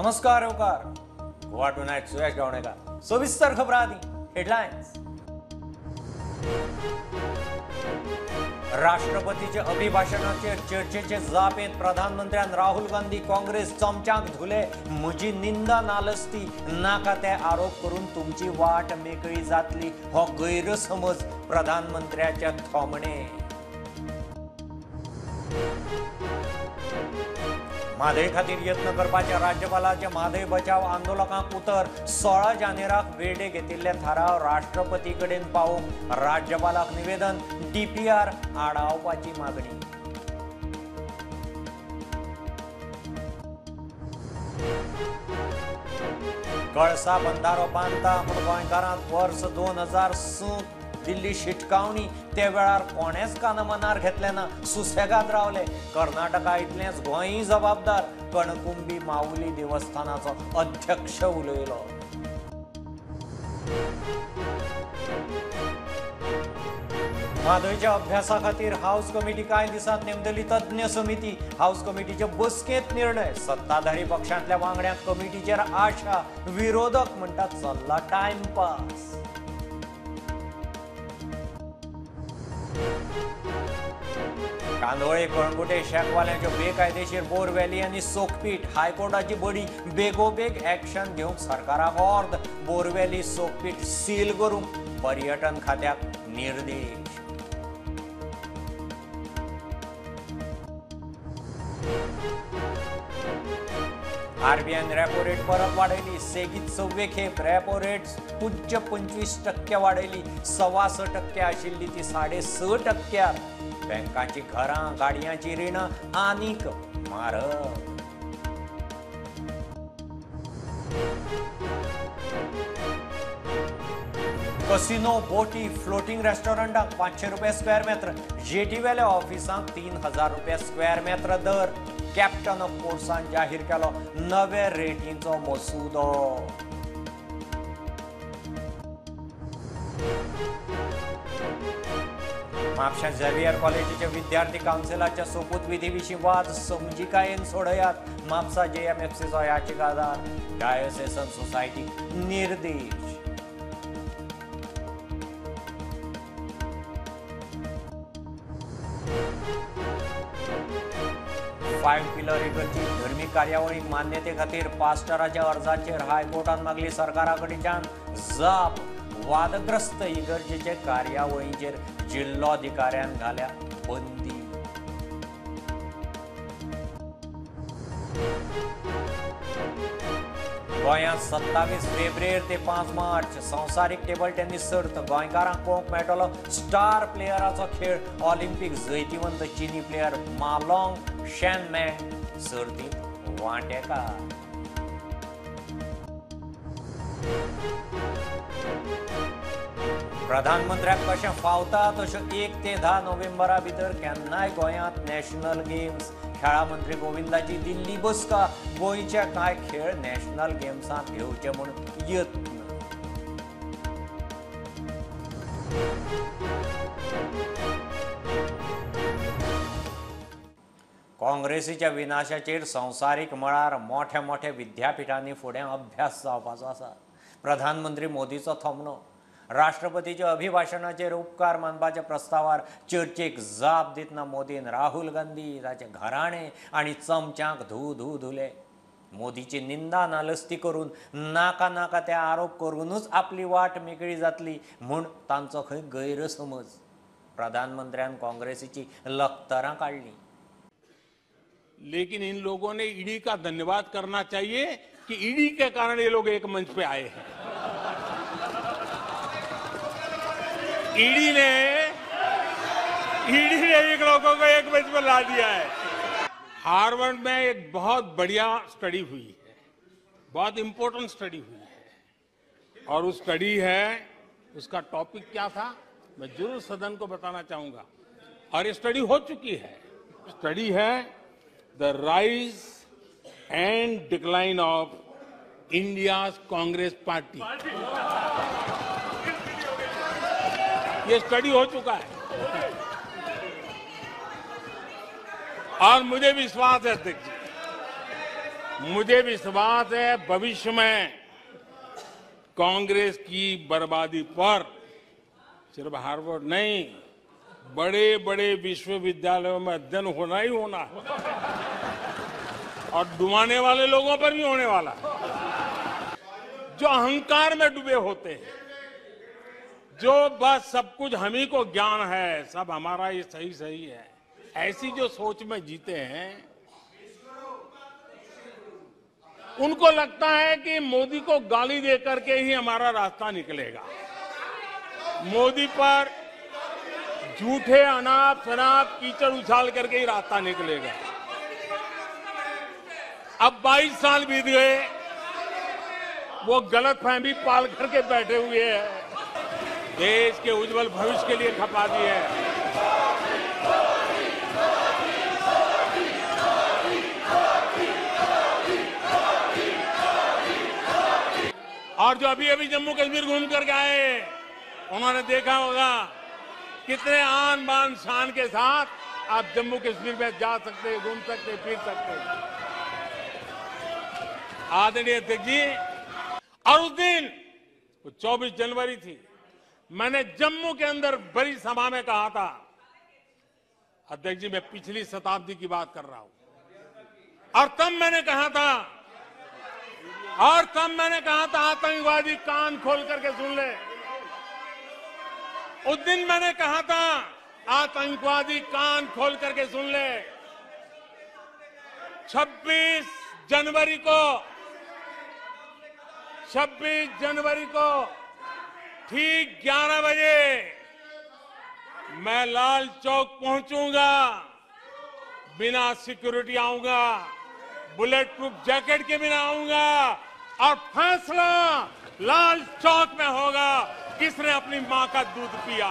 नमस्कार होकार गोवा टुनाइट सुयश गावणेकर सविस्तर खबर आधी हेडलाइन्स। राष्ट्रपतीचे अभिभाषणाचे चर्चेचे जापेत प्रधानमंत्र्यान राहुल गांधी काँग्रेस चमचाक धुले म्हजी निंदा नालस्ती नाका ते आरोप करून तुमची वाट मेकळी जातली हो गैरसमज प्रधानमंत्र्याचे थोमणे। म्हादय खातीर यत्न करपाच्या राज्यपालाचे म्हादय बचाव आंदोलकांक उतर 16 जानेराक वेडे घेतिल्ले थाराव राष्ट्रपती कडेन पावोवंक राज्यपालाक निवेदन डीपीआर आडावपाची मागणी। कळसा बंधारो बांदता म्हूण गोंयकारांक वर्स 2007 दिल्ली शिटकावणी ते वेळार कोणेच कानमनार घेतले ना, सुसेगाद रावले। कर्नाटका इतलेंच गोंयय जबाबदार, कणकुंबी माऊली देवस्थानाचो अध्यक्ष उलयलो। म्हादयच्या अभ्यासा खातीर हाऊस कमिटी कांय दिसांत नेमतली तज्ञ समिती। हाऊस कमिटीचे बसकेंत निर्णय, सत्ताधारी पक्षांतल्या वांगड्यांक कमिटीचेर आशा, विरोधक म्हणटात चल्ला टायमपास। कांदोळे कळंगुटे शेकवाल्यांच्यो बेकायदेशीर बोरवेली आनी सोकपीट, हायकोर्टाची बडी बेगोबेग एक्शन घेवंक सरकाराक ऑर्द। बोरवेली सोकपीट सील करूंक पर्यटन खात्याक निर्देश। आरबीआयन रेपो रेट परत वाडयली, सेगीत 6वे खेप रेपो रेट उच्च 25% वाडयली। 6.25% आशिल्ली ती 6.5%। बँकांची घरां गाडयांची रिणां आनीक म्हारग। कसिनो, बोटी, फ्लोटिंग रेस्टॉरंटांक 500 रुपये स्क्वेअर मेत्र, जेटी वेल्या ऑफिसांक 3000 रुपये स्क्वेअर मेत्र दर। कॅप्टन ऑफ पोर्ट्सान जाहीर केलो नवे रेटींचो मसुदो। म्हापशा झेवियर कॉलेजीचे विद्यार्थी कावन्सिलाच्या सोपूतविधी विशीं वाद समजिकायेन सोडयात। म्हापसा JMFCचो याचिकादार डायोसेसन सोसायटीक निर्देश। फायव्ह पिलर इगर्जी धर्मीक कार्यावळीक मान्यते खातीर पास्टराच्या अर्जाचेर हायकोर्टान मागली सरकारा कडच्यान जाप। वादग्रस्त इगर्जेचे कार्यावळींचेर जिल्लोधिकाऱ्यान घाल्या बंदी। गोंयांत 27 फेब्रेर ते 5 मार्च संवसारीक टेबल टेनिस सर्त। गोंयकारांक पळोवंक मेळटलो स्टार प्लेयराचो खेळ। ऑलिंपिक जैतिवंत चीनी प्लेयर मालोंग शेनमेंग सर्तींत वांटेकार। प्रधानमंत्र्याक कशें फावता तशें 1 ते 10 नोव्हेंबरा भितर केन्नाय गोंयांत नॅशनल गेम्स। खेळा मंत्री गोविंदाची दिल्ली बसका, गोंयचे कांय खेळ नॅशनल गेम्सांत घेवचे म्हूण यत्न। काँग्रेसीच्या विनाशाचेर संवसारीक मळार मोठ्या मोठ्या विद्यापिठांनी फुडें अभ्यास जावपाचो आसा। प्रधानमंत्री मोदीचो थोमणो। राष्ट्रपतीच्या अभिभाषणाचेर उपकार मानपाच्या प्रस्तावार चर्चेक जाप दितना मोदीन राहुल गांधी, ताचे घराणे आनी चमच्यांक धू धुले। मोदीची निंदा नालस्ती करून नाका नाका ते आरोप करूनच आपली वाट मेकळी जातली म्हूण तांचो खंय गैरसमज। प्रधानमंत्र्यान काँग्रेसीची लखतरां काढली। लेकिन इन लोगों ने ईडी का धन्यवाद करना चाहिए कि ईडी के कारण ये लोग एक मंच पे आए हैं। ईडी ने एक लोगों को एक मंच पर ला दिया है। हार्वर्ड में एक बहुत बढ़िया स्टडी हुई है, बहुत इंपॉर्टेंट स्टडी हुई है, और उस स्टडी है, उसका टॉपिक क्या था मैं जरूर सदन को बताना चाहूंगा, और ये स्टडी हो चुकी है। स्टडी है the rise end decline of India's Congress party. ये स्टडी हो चुका है और मुझे विश्वास है अध्यक्ष जी, मुझे विश्वास है भविष्य में कांग्रेस की बर्बादी पर सिर्फ हार्वर्ड नहीं, बड़े बड़े विश्वविद्यालयों में अध्ययन होना ही होना है और डुबाने वाले लोगों पर भी होने वाला है। जो अहंकार में डूबे होते हैं, जो बस सब कुछ हम ही को ज्ञान है, सब हमारा ये सही सही है, ऐसी जो सोच में जीते हैं, उनको लगता है कि मोदी को गाली दे करके ही हमारा रास्ता निकलेगा। मोदी पर झूठे अनाप शनाप कीचड़ उछाल करके ही रास्ता निकलेगा। अब 22 साल बीत गए, वो गलतफहमी पाल करके बैठे हुए हैं। देश के उज्जवल भविष्य के लिए खपा दी है। और जो अभी अभी जम्मू कश्मीर घूम करके आए, उन्होंने देखा होगा कितने आन बान शान के साथ आप जम्मू कश्मीर में जा सकते, घूम सकते, फिर सकते। आदरणीय अध्यक्ष जी, और उस दिन 24 जनवरी थी, मैंने जम्मू के अंदर बड़ी सभा में कहा था, अध्यक्ष जी मैं पिछली शताब्दी की बात कर रहा हूं, और तब मैंने कहा था आतंकवादी कान खोल करके सुन ले। उस दिन मैंने कहा था आतंकवादी कान खोल करके सुन ले। 26 जनवरी को ठीक 11 बजे मैं लाल चौक पहुंचूंगा, बिना सिक्योरिटी आऊंगा, बुलेट प्रूफ जैकेट के बिना आऊंगा, और फैसला लाल चौक में होगा किसने अपनी मां का दूध पिया।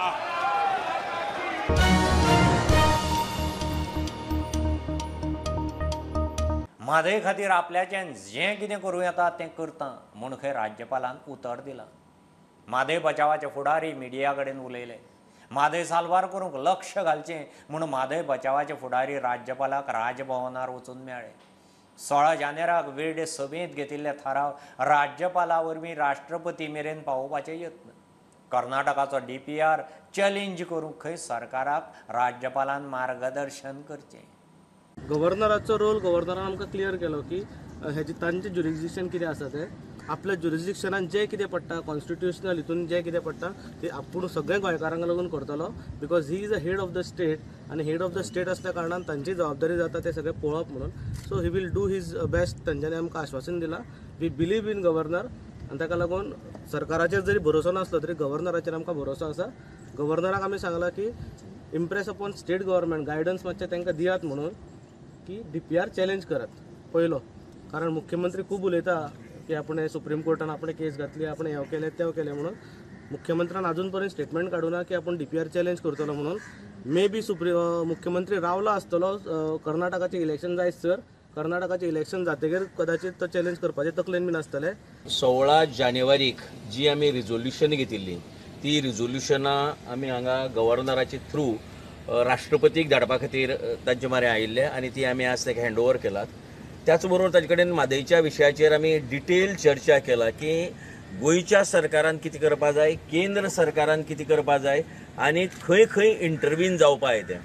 म्हादय खातीर आपल्याच्यान जें कितें करूं येता तें करता म्हूण खंय राज्यपालान उतर दिला। म्हादय बचावाचे फुडारी मिडिया कडेन उलयले। म्हादय साल्वार करूंक लक्ष घालचें म्हूण म्हादय बचावाचे फुडारी राज्यपालाक राजभवनार वचून मेळ्ळे। 16 जानेराक वेळडे सभेंत घेतिल्ले थाराव राज्यपाला वरवीं राष्ट्रपती मेरेन पावोवपाचे यत्न। कर्नाटकाचो DPR चॅलेंज करूंक खंय सरकाराक राज्यपालान मार्गदर्शन करचें। गव्हर्नराचो रोल गव्हर्नरान आमकां क्लियर केलो की हेजे तांचे ज्युरिडिक्शन कितें आसा तें आपल्या ज्युरिडिक्शनान जें कितें पडटा कॉन्स्टिट्युशनल हितून जें कितें पडटा तें आपूण सगळें गोंयकारांक लागून करतलो, because he is a head of the state, आनी हेड ऑफ द स्टेट आसल्या कारणान तांची जबाबदारी जाता तें सगळें पळोवप म्हणून। So he will do his best, तांच्यांनी आमकां आश्वासन दिलां। वी बिलीव इन गव्हर्नर, आनी ताका लागून सरकाराचेर जरी भरोसो नासलो तरी गव्हर्नराचेर आमकां भरोसो आसा। गव्हर्नराक आमी सांगलां की impress upon state government, guidance मातशें तांकां दियात म्हणून, की DPR चॅलेंज करात पयलो, कारण मुख्यमंत्री खूब उलयता की आपण सुप्रीम कोर्टान आपण केस घातली, आपण हें केलें तें केलें म्हणून। मुख्यमंत्र्यान अजून पर्यंत स्टेटमेंट काडूना की आपण DPR चॅलेंज करतलो म्हणून। मे बी मुख्यमंत्री रावला आसतलो कर्नाटकाचें इलेक्शन जायसर, कर्नाटकाचें इलेक्शन जातकीर कदाचित तो चॅलेंज करपाचें तकलेन बीन आसतलें। 16 जानेवारीक जी आमी रिझोल्युशन घेतिल्ली ती रिझोल्युशनां आमी हांगा गव्हर्नराचे थ्रू राष्ट्रपतीक धाडपा खातीर तांचे म्हऱ्यान आयिल्ले, आनी ती आमी आज ताका हँड ओवर केलात। त्याच बरोबर ताजे कडेन म्हादयच्या विशयाचेर आमी डिटेल चर्चा केला की गोंयच्या सरकारान कितें करपा जाय, केंद्र सरकारान कितें करपा जाय, आनी खंय खंय इंटरव्हीन जावपा जाय तें।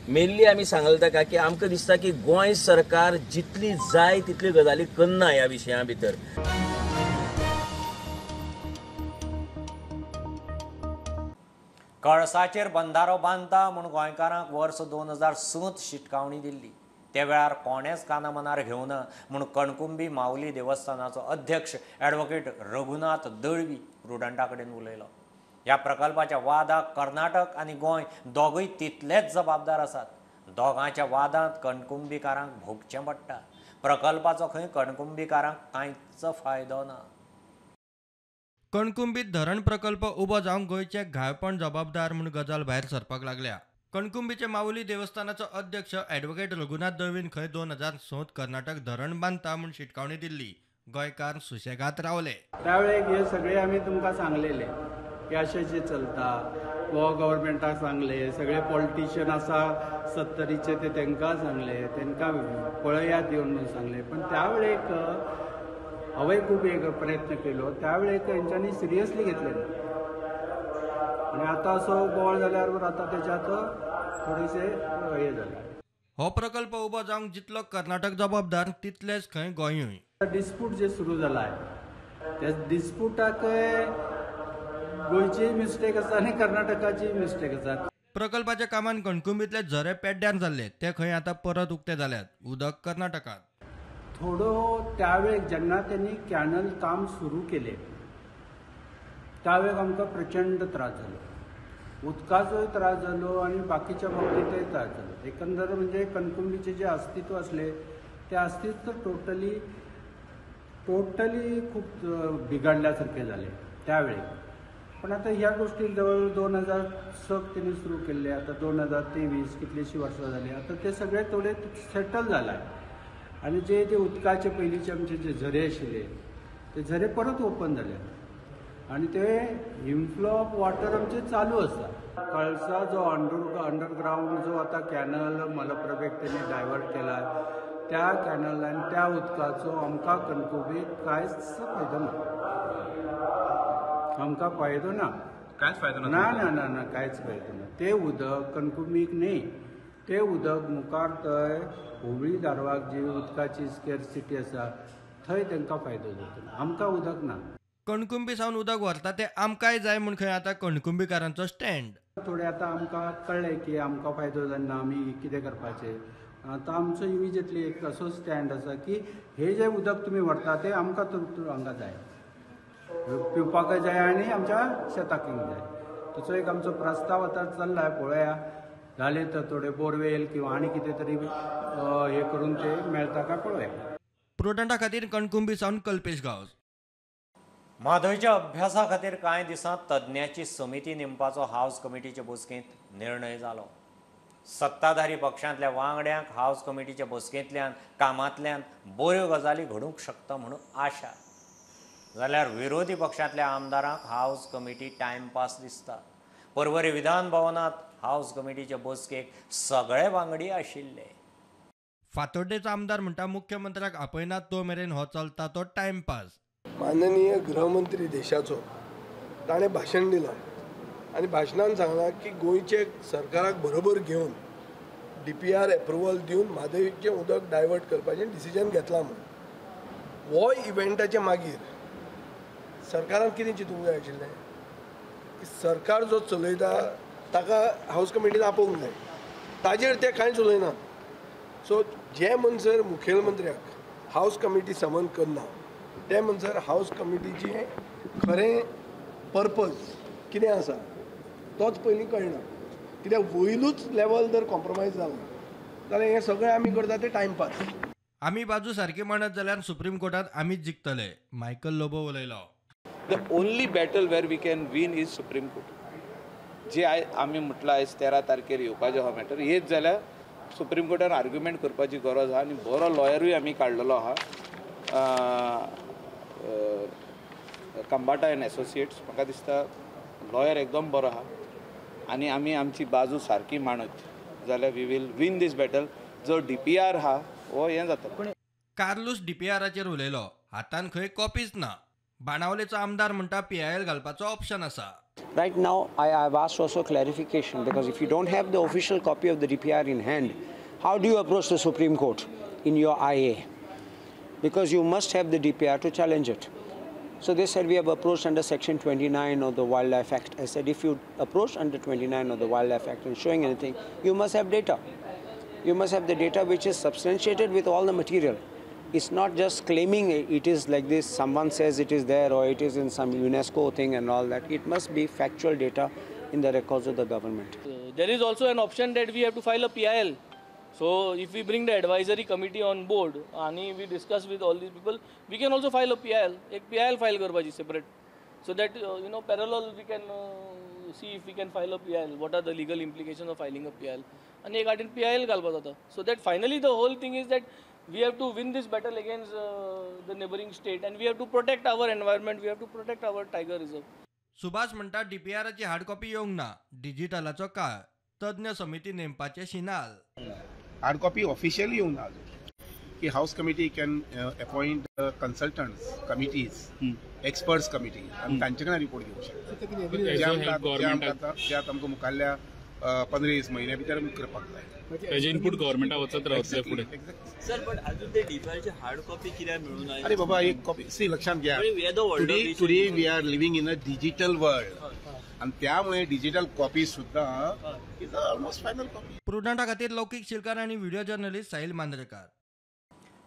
मेनली आमी सांगले ताका की आमकां दिसता की गोंय सरकार जितली जाय तितली गजाली करना ह्या विशया भितर। कळसाचेर बंधारो बांदता म्हूण गोंयकारांक वर्स 2007 शिटकावणी दिल्ली। त्या वेळार कोणेच काना मनार घेवना म्हूण कणकुंबी माऊली देवस्थानाचो अध्यक्ष ॲडव्होकेट रघुनाथ दळवी प्रुडंटा कडेन उलयलो। ह्या प्रकल्पाच्या वादाक कर्नाटक आनी गोंय दोगूय तितलेच जबाबदार आसात। दोगांच्या वादांत कणकुंबीकारांक भोगचें पडटा। प्रकल्पाचो खंय कणकुंबीकारांक कांयच फायदो ना। कणकुंबीत धरण प्रकल्प उबो जावंक गोंयचे घायपण जबाबदार म्हूण गजाल भायर सरपाक लागल्या। कणकुंबीचे माऊली देवस्थानाचो अध्यक्ष ॲडव्होकेट रघुनाथ दळवीन खंय 2007 कर्नाटक धरण बांदता म्हूण शिटकावणी दिल्ली। गोंयकार सुशेगाद रावले। त्यावेळेक हे सगळे आमी तुमकां सांगलेले की अशें चलता, वो गव्हर्मेंटाक सांगले, सगळे पॉलिटिशियन आसा 70चे ते तांकां सांगले, तांकां पळयात येवन म्हणून सांगले. पण त्यावेळेक हांवें खूब एक प्रयत्न केलो, त्यावेळेक तेंच्यांनी सिरियसली घेतले ना. आणि आता असो बोवाळ जाल्यार आता त्याच्यात थोडेशे हे जाले. हो प्रकल्प उबो जावंक जितलो कर्नाटक जबाबदार तितलेच खंय गोंयूय. डिस्प्यूट जे सुरू जालाय त्या डिस्प्यूटाक गोंयची मिस्टेक आसा आणि कर्नाटकाची मिस्टेक आसा. प्रकल्पाच्या कामान कणकुंबीतले झरे पेड्ड्यार जाल्ले ते खंय आता परत उक्ते जाल्यात. उदक कर्नाटकात. थोडो त्यावेळेक जेन्ना त्यांनी कॅनल काम सुरू केले त्यावेळेक आमकां प्रचंड त्रास जालो. उदकाचोय त्रास जालो आणि बाकीच्या बाबतीतय त्रास जालो. एकंदर म्हणजे कणकुंबीचे जे अस्तित्व असले ते अस्तित्व टोटली खूप बिघडल्यासारखे झाले त्यावेळी. पण आता ह्या गोष्टी जवळ 2006 त्यांनी सुरू केले, आता 2023 कितलीशी वर्सां झाली. आता ते सगळे थोडे सेटल झाला आणि जे ते उदकाचे पयलींचे आमचे जे झरे आशिल्ले ते झरे परत ओपन झाले आणि ते इन्फ्लो ऑफ वॉटर आमचे चालू आसा. कळसा जो अंडरग्राऊंड जो आता कॅनल मलप्रभेक त्यांनी डायवर्ट केला त्या कॅनल आणि त्या उदकाचो आमकां कणकुंबीत कांयच फायदो ना. आमकां फायदो ना, कांयच फायदो ना. ना ना ना कांयच फायदो ना. ते उदक कणकुंबीक न्ही, ते उदक मुखार थंय हुबळी धारवाक जी उदकाची स्केरसिटी आसा थंय तांकां फायदो जातलो. आमकां उदक ना. कणकुंबी सावन उदक व्हरता ते आमकांय जाय म्हूण खंय आता कणकुंबीकारांचो स्टँड. थोडे आता आमकां कळ्ळें की आमकां फायदो जायना, आमी कितें करपाचें. आता आमचो इमिजिएटली एक असो स्टँड आसा की हे जे उदक तुमी व्हरता ते आमकां हांगा जाय, पिवपाकय जाय आनी आमच्या शेताकय जाय. तसो एक आमचो प्रस्ताव आतां चल्लाय, पळोवया जाले तर थोडे बोरवेल किंवा आनी कितें तरी हे करून ते मेळटा काय पळोवया. प्रुडंटा खातीर कणकुंबी सावन कल्पेश गांवस. म्हादयच्या अभ्यासा खातीर कांय दिसांत तज्ञांची समिती नेमपाचो हावस कमिटीचे बसकेंत निर्णय जालो. सत्ताधारी पक्षांतल्या वांगड्यांक हावस कमिटीच्या बसकेंतल्यान कामांतल्यान बऱ्यो गजाली घडूंक शकता म्हणून आशा. जाल्यार विरोधी पक्षांतल्या आमदारांक हावस कमिटी टायमपास दिसता. परवरी विधान भवनांत हावस कमिटीचे बसकेक सगळे वांगडी आशिल्ले. फातोड्डेचो आमदार म्हणटा मुख्यमंत्र्याक आपयनात तो मेरेन हो चलता तो टायमपास. माननीय गृहमंत्री देशाचो ताणें भाशण दिलां आनी भाशणान सांगलां की गोंयचे सरकाराक बरोबर घेवन DPR एप्रुवल दिवन म्हादयचें उदक डायवर्ट करपाचें डिसिजन घेतलां म्हणून. हो इव्हेंटाचे मागीर सरकारान कितें चिंतूंक जाय आशिल्लें की सरकार जो चलयता ताका हावस कमिटीन आपोवंक जाय, ताजेर ते कांयच उलयना. सो जे म्हणसर मुखेलमंत्र्याक हावस कमिटी समन करना ते म्हणसर हावस कमिटीचें खरें पर्पज कितें आसा तोच पयलीं कळना. कित्याक वयलूच लेवल जर कॉम्प्रोमायज जालो जाल्यार हें सगळें आमी करता तें टायमपास. आमी बाजू सारकी म्हणत जाल्यार सुप्रीम कोर्टात आमीच जिखतले. मायकल लोबो उलयलो. The only battle where we can win is Supreme Court. जे आमी म्हटलं आयज 13 तारखेर येवपाचो हो मॅटर हेच जाल्यार सुप्रीम कोर्टान आर्ग्युमेंट करपाची गरज आहा आनी बरो लॉयरूय आमी काडलेलो आहा. कंबाटा एंड एसोसिएट्स म्हाका दिसता लॉयर एकदम बरो आहा आनी आमी आमची बाजू सारकी मांडत जाल्यार we will win this battle. जो DPR आहा हो हें जाता. कार्लूस DPRचेर उलयलो. हातान खंय कॉपीच ना. बाणावलेचो आमदार म्हणटा PIL घालपाचो ऑप्शन आसा. Right now, I've asked also clarification because if you don't have the official copy of the DPR in hand, how do you approach the Supreme Court in your IA? Because you must have the DPR to challenge it. So they said we have approached under Section 29 of the Wildlife Act. I said if you approach under 29 of the Wildlife Act and showing anything, you must have data. You must have the data which is substantiated with all the material. It's not just claiming it is like this, someone says it is there or it is in some UNESCO thing and all that. It must be factual data in the records of the government. There is also an option that we have to file a PIL. So if we bring the advisory committee on board and we discuss with all these people, we can also file a PIL. एक PIL file करपाची separate. So that parallel we can see if we can file a PIL. What are the legal implications of filing a PIL? And एक आठीन PIL घालपाक जाता. So that finally the whole thing is that we have to win this battle against the neighboring state and we have to protect our environment, we have to protect our tiger reserve. Subhash म्हणटा DPRची hard copy येवंक ना, डिजिटलाचो काळ, तज्ञ समिती नेमपाचे शिनाल. Hard copy officially येऊन ना की house committee can appoint consultants committees experts committee आणि तांचे कडल्यान रिपोर्ट घेवंक शकता. जे आमकां मुखाल्ल्या 15-20 महिन्या भितर करपाक जाय. तेजे इनपूट गव्हर्नमेंटा वचत रावतले फुडें. सर पण अजून ते DPRची हार्ड कॉपी कित्याक मेळूं ना? अरे बाबा एक कॉपी सी लक्षात घ्या. Today we are living in a digital world आणि त्यामुळे डिजिटल कॉपी सुद्धा इज ऑलमोस्ट फायनल कॉपी. प्रुडंटा खातीर लौकीक शिलकार आणि व्हिडिओ जर्नलिस्ट साहिल मांद्रेकार.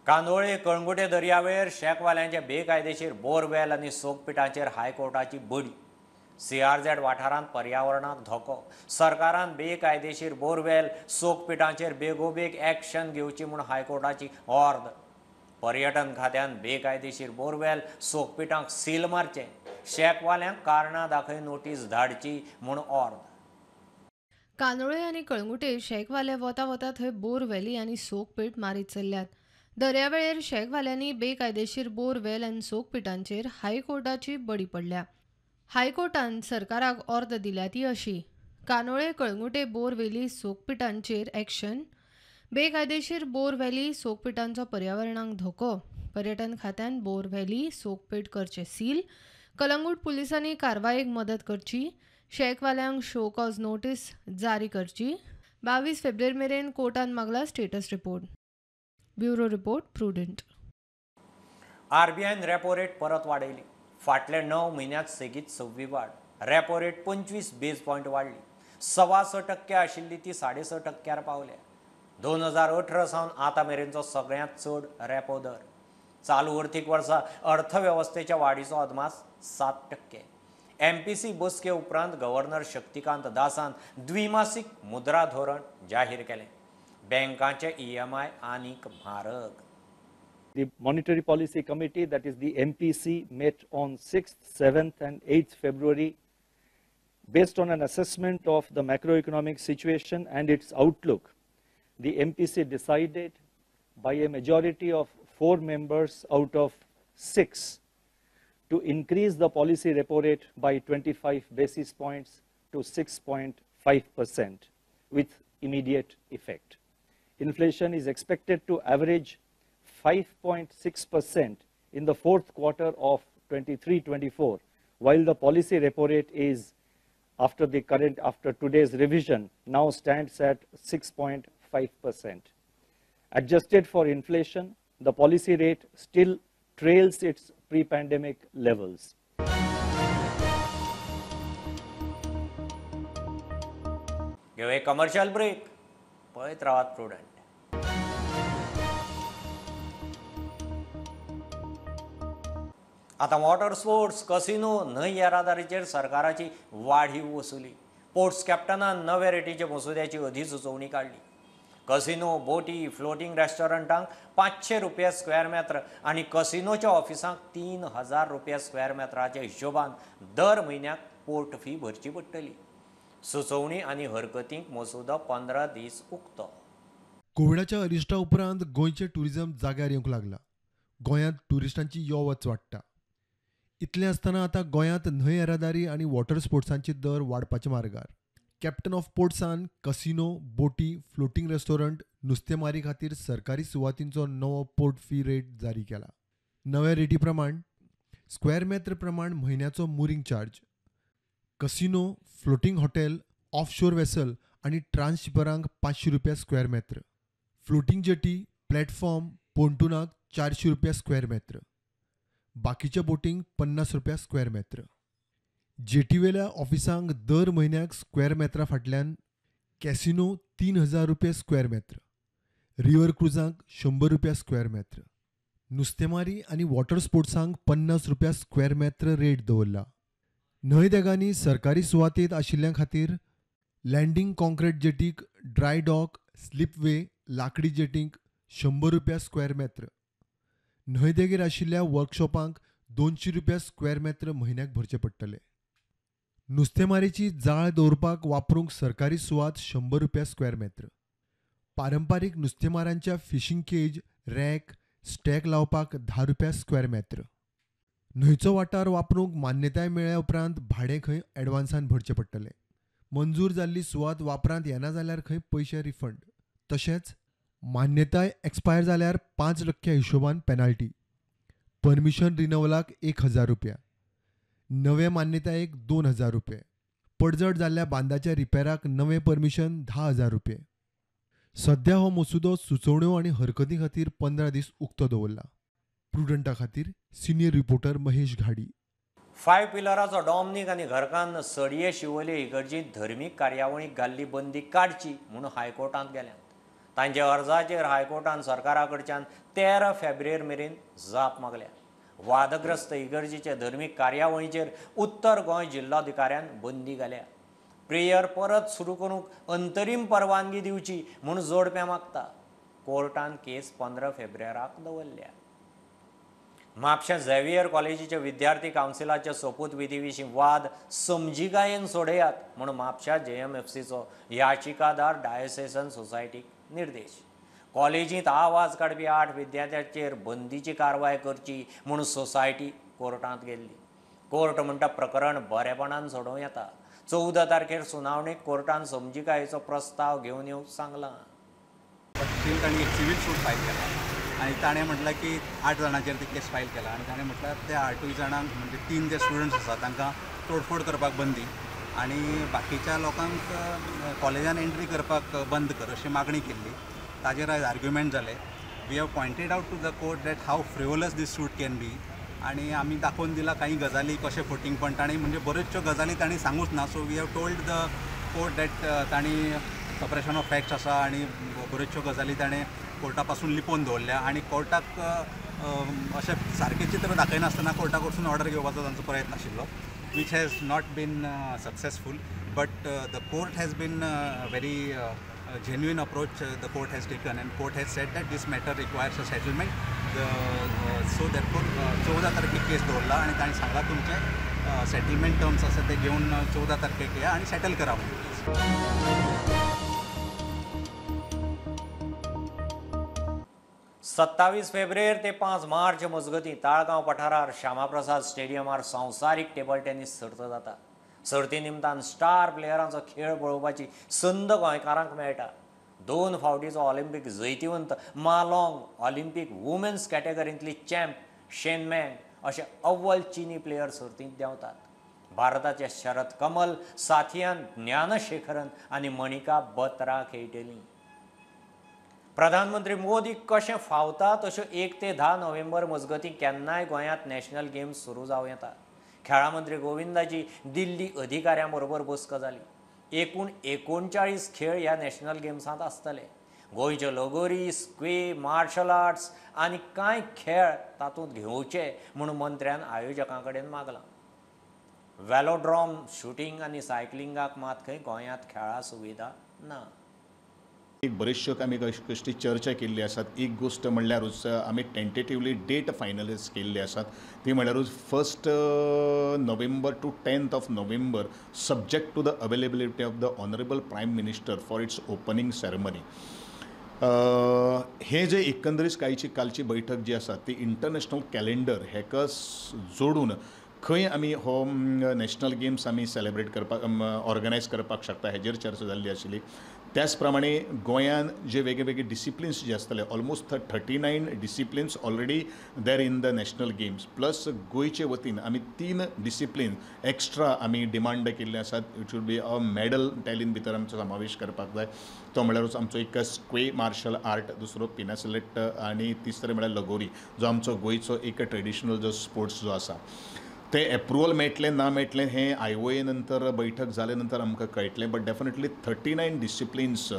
कांदोळे कळंगुटे दर्यावेळेर शेकवाल्यांचे बेकायदेशीर बोरवेल आणि सोकपिटांचेर हायकोर्टाची बडी. CRZ वाठारांत पर्यावरणाक धोको. सरकारान बेकायदेशीर बोरवेल सोकपिटांचेर बेगोबेग एक्शन घेवची म्हूण हायकोर्टाची ऑर्द. पर्यटन खात्यान बेकायदेशीर बोरवेल सोकपिटांक सील मारचे. शेकवाल्यांक कारणां दाखय नोटीस धाडची म्हूण ऑर्द. कांदोळे आनी कळंगुटे शेकवाले वता वता थंय बोरवेली आनी सोकपीट मारीत चल्ल्यात. दर्यावेळेर शेकवाल्यांनी बेकायदेशीर बोरवेल आनी सोकपिटांचेर हायकोर्टाची बडी पडल्या. हायकोर्टान सरकाराक ऑर्द दिल्या ती अशी: कांदोळे कळंगुटे बोरवेली सोकपिटांचेर एक्शन. बेकायदेशीर बोरवेली सोकपिटांचो पर्यावरणाक धोको. पर्यटन खात्यान बोरवेली सोकपीट करचे सील. कलंगूट पुलिसांनी कारवायेक मदत करची. शेकवाल्यांक शो कॉज नोटीस जारी करची. 22 फेब्रुवारी मेरेन कोर्टान मागला status report. Bureau report Prudent. RBIन रेपो रेट परत वाडयली. फाटल्या 9 म्हयन्यांत सेगीत 6वी वाड. रेपो रेट 25 बेज पॉयंट वाडली. 6.25% आशिल्ली ती 6.5% पावल्या. 2018 सावन आतां मेरेनचो सगळ्यांत चड रेपो दर. चालू अर्थीक वर्सा अर्थवेवस्थेच्या वाडीचो अदमास 7%. MPC बसके उपरांत गव्हर्नर शक्तिकांत दासान द्विमासीक मुद्रा धोरण जाहीर केलें. बँकांचे EMI आनीक म्हारग. The Monetary Policy Committee, that is the MPC, met on 6th, 7th and 8th February. Based on an assessment of the macroeconomic situation and its outlook, the MPC decided by a majority of 4 members out of 6 to increase the policy repo rate by 25 basis points to 6.5% with immediate effect. Inflation is expected to average 5.6% in the fourth quarter of 23-24, while the policy repo rate is, after today's revision, now stands at 6.5%. Adjusted for inflation, the policy rate still trails its pre-pandemic levels. घेऊ एक commercial break. पळयत रावात prudent. आता water sports casino न्हय येरादारीचेर सरकाराची वाढीव वसुली. Ports कॅप्टनान नव्या रेटीचे मसुद्याची अधिसुचोवणी काढली. कसिनो, बोटी, फ्लोटिंग रेस्टॉरंटांक 500 रुपया स्क्वेअर मेत्र आणि कसिनोच्या ऑफिसांक 3000 रुपया स्क्वेअर मेत्राच्या हिशोबान दर म्हयन्याक पोर्ट फी भरची पडटली. सुचोवणी आनी हरकतींक मसुदो 15 दीस उक्तो. कोविडाच्या अरिश्टा उपरांत गोंयचें टुरिझम जाग्यार येवंक लागला. गोंयांत टुरिस्टांची यो वच वाडटा. इतलें आसतना आतां गोंयांत न्हंय येरादारी आनी वॉटर स्पोर्ट्सांचे दर वाडपाच्या मार्गार. कॅप्टन ऑफ पोर्ट्सान कसिनो, बोटी, फ्लोटिंग रेस्टॉरंट, नुस्तेमारी खातीर सरकारी सुवातींचो नवो पोर्ट फी रेट जारी केला. नव्या रेटी प्रमाण स्क्वेअर मेत्र प्रमाण म्हयन्याचो mooring charge. Casino, floating hotel, offshore vessel आनी ट्रान्सशिपरांक 500 रुपया square metre. Floating jetty, platform, पोंटूनाक 400 रुपया स्क्वेअर मेत्र. बाकीच्या बोटींक 50 रुपया स्क्वेअर मेत्र. जेटीवेल्या ऑफिसांक दर म्हयन्याक स्क्वेअर मेत्रा फाटल्यान कॅसिनो 3000 रुपया स्क्वेअर मेत्र. रिव्हर क्रुजांक 100 रुपया स्क्वेअर मेत्र. नुस्तेमारी आनी वॉटर स्पोर्ट्सांक 50 रुपया स्क्वेअर मेत्र रेट दवरला. न्हंय देगांनी सरकारी सुवातेंत आशिल्ल्यां खातीर लँडिंग कॉन्क्रीट जेटीक, ड्राय डॉक, स्लिपवे, लाकडी जेटींक 100 रुपया स्क्वेअर मेत्र. न्हंय देगेर आशिल्ल्या वर्कशॉपांक 200 रुपया स्क्वेअर मेत्र म्हयन्याक भरचे पडटले. नुस्तेमारेची जाळ दवरपाक वापरूंक सरकारी सुवात 100 रुपया स्क्वेअर मेत्र. पारंपारीक नुस्तेमारांच्या फिशिंग केज, रॅक, स्टॅक लावपाक 10 रुपया स्क्वेअर मेत्र. न्हंयचो वाठार वापरूंक मान्यताय मेळ्ळ्या उपरांत भाडें खंय एडवान्सान भरचें पडटलें. मंजूर जाल्ली सुवात वापरांत येना जाल्यार खंय पयशे रिफंड. तशेंच मान्यताय एक्सपायर जाल्यार 5% हिशोबान पेनाल्टी. परमिशन रिनवलाक 1000 रुपया. नवे मान्यतायेक 2000 रुपये. पडझड जाल्ल्या बांदाच्या रिपेराक नवें परमिशन 10,000 रुपये. सध्या हो मसुदो सुचोवण्यो आनी हरकती खातीर 15 दीस उक्तो दवरला. प्रुडंटा खातीर सिनियर रिपोर्टर महेश घाडी. 5 पिलराचो डॉमनीक आनी घरकान्न सडये शिवोले इगर्जीत धर्मीक कार्यावळीक घाल्ली बंदी काडची म्हणून हायकोर्टांत गेल्यात. तांचे अर्जाचेर हायकोर्टान सरकारा कडच्यान 13 फेब्रुवारी मेरेन जाप मागल्या. वादग्रस्त इगर्जीचे धर्मीक कार्यावळीचेर उत्तर गोंय जिल्लोधिकाऱ्यान बंदी घाल्या. प्रेयर परत सुरू करूंक अंतरीम परवानगी दिवची म्हूण जोडप्यां मागता. कोर्टान केस 15 फेब्रुवाराक दवरल्या. म्हापशा झेवियर कॉलेजीच्या विद्यार्थी कावन्सिलाच्या सोपूत विधी विशीं वाद समजिकायेन सोडयात म्हूण म्हापशा JMFCचो याचिकादार डायोसेसन सोसायटीक निर्देश. कॉलेजींत आवाज काडपी 8 विद्यार्थ्यांचेर बंदीची कारवाय करची म्हूण सोसायटी कोर्टांत गेल्ली. कोर्ट म्हणटा प्रकरण बरेपणान सोडोवं येता. 14 तारखेर सुनावणेक कोर्टान समजिकायेचो प्रस्ताव घेवन येवंक सांगलां. तांणी एक सिवील सूट फायल केला आणि ताणें म्हटलं की 8 जाणांचेर ती केस फायल केला आणि ताणें म्हटल्यार त्या 8 जाणांक म्हणजे 3 जे स्टुडंट्स आसात तांकां तोडफोड करपाक बंदी आणि बाकीच्या लोकांक कॉलेजान एंट्री करपाक बंद कर अशी मागणी केल्ली. ताजेर आयज आर्ग्युमेंट जाले. We have pointed out to the court that how frivolous these suit can be आणि आमी दाखोवन दिला काही गजाली कशे फोटींग पण ताणी म्हणजे बऱ्योचश्यो गजाली ताणी सांगूच ना. So we have told the court that ताणी सप्रेशन ऑफ फॅक्ट्स आसा आणि बऱ्योचश्यो गजाली ताणें कोर्टा पासून लिपोवन दवरल्या आणि कोर्टाक अशें सारकें चित्र दाखयनासतना कोर्टा कडसून ऑर्डर घेवपाचो तांचो प्रयत्न आशिल्लो which has not been successful, but the court has been very genuine approach the court has taken, and court has said that this matter requires a settlement. So therefore 14 तारखेक केस दवरला आणि ताणें सांगला तुमचे सेटलमेंट टर्म्स आसा ते घेवन 14 तारखेक या आणि सेटल करा म्हणून. 27 फेब्रुवारी ते 5 मार्च मजगतीं ताळगांव पठारार श्यामाप्रसाद स्टेडियमार संवसारीक टेबल टेनीस सर्त जाता. सर्ती निमतान स्टार प्लेयरांचो खेळ पळोवपाची संद गोंयकारांक मेळटा. 2 फावटीचो ऑलिंपीक जैतिवंत मा लाँग, ऑलिंपीक वुमेन्स कॅटेगरींतली चॅम्प शेन मँग अशे अव्वल चीनी प्लेयर सर्तींत देंवतात. भारताचे शरद कमल, साथियान ज्ञानशेखरन आनी मणिका बत्रा खेळटलीं. प्रधानमंत्री मोदी कशें फावता तश्यो 1 ते 10 नोव्हेंबर मजगतीं केन्नाय गोंयांत नॅशनल गेम्स सुरू जावं येता. खेळा मंत्री गोविंदाची दिल्ली अधिकाऱ्यां बरोबर बसक जाली. एकूण 39 खेळ ह्या नॅशनल गेम्सांत आसतले. गोंयच्यो लगोरी, स्क्वे, मार्शल आर्ट्स आनी कांय खेळ तातूंत घेवचे म्हूण मंत्र्यान आयोजकां कडेन मागलां. वेलोड्रॉम, शूटिंग आनी सायकलिंगाक मात खंय गोंयांत खेळा सुविधा ना. एक बरेचश्यो आमी कशी चर्चा केल्ली आसात. एक गोष्ट म्हणल्यारूच आमी टेंटेटिवली डेट फायनलायज केल्ली आसात. ती म्हणल्यारूच 1 November to 10 November subject to the availability of the honourable prime minister for its opening ceremony. हे जे एकंदरीत कालची बैठक जी आसा ती इंटरनॅशनल कॅलेंडर हेका जोडून खंय आमी हो नॅशनल गेम्स आमी सेलेब्रेट करपाक ऑर्गनायज करपाक शकता हेजेर चर्चा जाल्ली आशिल्ली. त्याच प्रमाणे गोंयान जे वेगळे डिसिप्लिन्स जे आसतले almost 39 disciplines already there in the national games plus गोंयचे वतीन आमी 3 डिसिप्लीन एक्स्ट्रा आमी डिमांड केल्ले आसात. It should be a medal Tallinn भितर आमचो समावेश करपाक जाय. तो म्हणल्यारूच आमचो एक स्क्वे मार्शल आर्ट, दुसरो पिनासिलेट आणि तिसरे म्हणल्यार लगोरी जो आमचो गोंयचो एक ट्रेडिशनल जो स्पोर्ट्स जो आसा ते एप्रुवल मेळटलें ना मेळटलें हें IOA नंतर बैठक जाले नंतर आमकां कळटलें. बट डेफिनेटली 39 डिसिप्लिन्स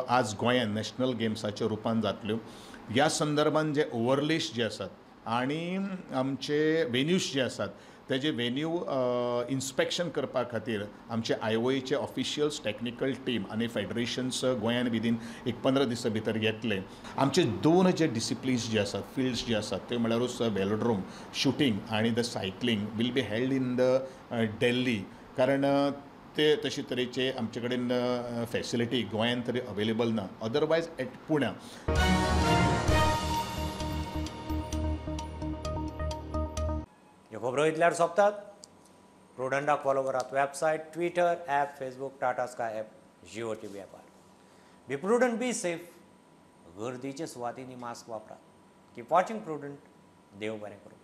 आज गोंयान नॅशनल गेम्साच्या रुपान जातल्यो. ह्या संदर्भान जे ओवरलेस जे आसात आनी आमचे वेन्यूज जे आसात तेजे वेन्यू इन्स्पेक्शन करपा खातीर आमचे IOAचे ऑफिशियल्स, टेक्निकल टीम आनी फेडरेशन्स गोंयान विदीन एक 15 दिसां भितर येतले. आमचे 2 जे डिसिप्लिन्स जे आसात, फिल्ड्स जे आसात ते म्हणल्यारूच वेलोड्रोम, शूटिंग आनी the cycling will be held in the Delhi. कारण ते तशे तरेचे आमचे कडेन फॅसिलिटी गोंयान तरी अवेलेबल ना. अदरवायज एट पुण्या ह्यो खबरो इतल्यार सोंपतात. प्रुडंटाक फॉलो करात. Website, Twitter, app, Facebook, Tata Sky app, Jio TV ॲपार. Be prudent, be safe. गर्दीचे सुवातींनी मास्क वापरात. Keep watching prudent. देव बरें करूं.